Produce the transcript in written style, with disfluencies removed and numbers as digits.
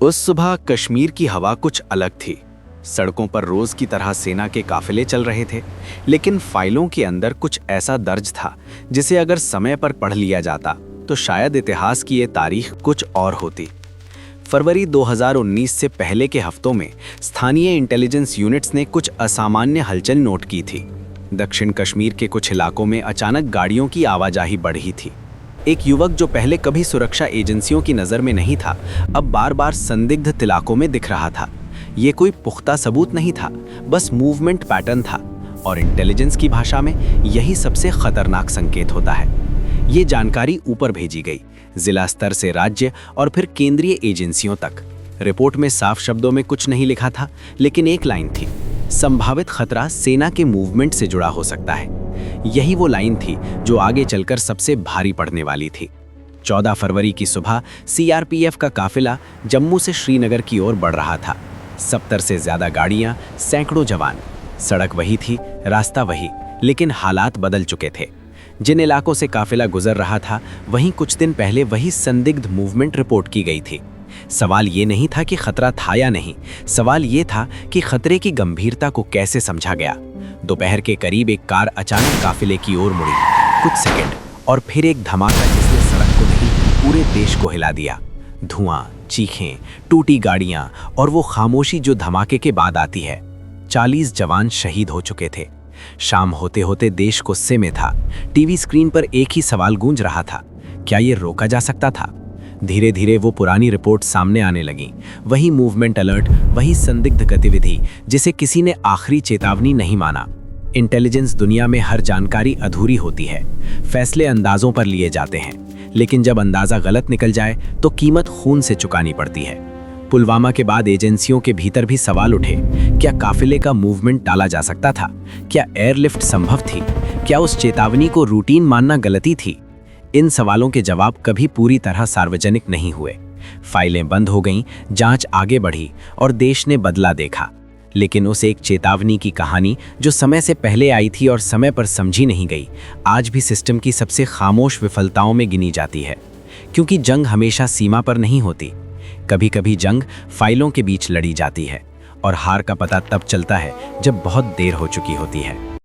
उस सुबह कश्मीर की हवा कुछ अलग थी। सड़कों पर रोज की तरह सेना के काफिले चल रहे थे, लेकिन फाइलों के अंदर कुछ ऐसा दर्ज था जिसे अगर समय पर पढ़ लिया जाता तो शायद इतिहास की ये तारीख कुछ और होती। फरवरी 2019 से पहले के हफ्तों में स्थानीय इंटेलिजेंस यूनिट्स ने कुछ असामान्य हलचल नोट की थी। दक्षिण कश्मीर के कुछ इलाकों में अचानक गाड़ियों की आवाजाही बढ़ी थी। एक युवक जो पहले कभी सुरक्षा एजेंसियों की नज़र में नहीं था, अब बार बार संदिग्ध इलाकों में दिख रहा था। ये कोई पुख्ता सबूत नहीं था, बस मूवमेंट पैटर्न था, और इंटेलिजेंस की भाषा में यही सबसे खतरनाक संकेत होता है। ये जानकारी ऊपर भेजी गई, जिला स्तर से राज्य और फिर केंद्रीय एजेंसियों तक। रिपोर्ट में साफ शब्दों में कुछ नहीं लिखा था, लेकिन एक लाइन थी, संभावित खतरा सेना के मूवमेंट से जुड़ा हो सकता है। यही वो लाइन थी जो आगे चलकर सबसे भारी पड़ने वाली थी। 14 फरवरी की सुबह सीआरपीएफ का काफिला जम्मू से श्रीनगर की ओर बढ़ रहा था। 70 से ज्यादा गाड़ियां, सैकड़ों जवान। सड़क वही थी, रास्ता वही, लेकिन हालात बदल चुके थे। जिन इलाकों से काफिला गुजर रहा था, वहीं कुछ दिन पहले वही संदिग्ध मूवमेंट रिपोर्ट की गई थी। सवाल ये नहीं था कि खतरा था या नहीं, सवाल ये था कि खतरे की गंभीरता को कैसे समझा गया। दोपहर के करीब एक कार अचानक काफिले की ओर मुड़ी। कुछ सेकंड और फिर एक धमाका जिसने सड़क को नहीं, पूरे देश को हिला दिया। धुआं, चीखें, टूटी गाड़ियां और वो खामोशी जो धमाके के बाद आती है। 40 जवान शहीद हो चुके थे। शाम होते होते देश गुस्से में था। टीवी स्क्रीन पर एक ही सवाल गूंज रहा था, क्या ये रोका जा सकता था? धीरे धीरे वो पुरानी रिपोर्ट सामने आने लगी। वही मूवमेंट अलर्ट, वही संदिग्ध गतिविधि जिसे किसी ने आखिरी चेतावनी नहीं माना। इंटेलिजेंस दुनिया में हर जानकारी अधूरी होती है। फैसले अंदाजों पर लिए जाते हैं, लेकिन जब अंदाजा गलत निकल जाए तो कीमत खून से चुकानी पड़ती है। पुलवामा के बाद एजेंसियों के भीतर भी सवाल उठे। क्या काफिले का मूवमेंट टाला जा सकता था? क्या एयरलिफ्ट संभव थी? क्या उस चेतावनी को रूटीन मानना गलती थी? इन सवालों के जवाब कभी पूरी तरह सार्वजनिक नहीं हुए। फाइलें बंद हो गईं, जांच आगे बढ़ी और देश ने बदला देखा। लेकिन उस एक चेतावनी की कहानी जो समय से पहले आई थी और समय पर समझी नहीं गई, आज भी सिस्टम की सबसे खामोश विफलताओं में गिनी जाती है। क्योंकि जंग हमेशा सीमा पर नहीं होती। कभी कभी जंग फाइलों के बीच लड़ी जाती है, और हार का पता तब चलता है जब बहुत देर हो चुकी होती है।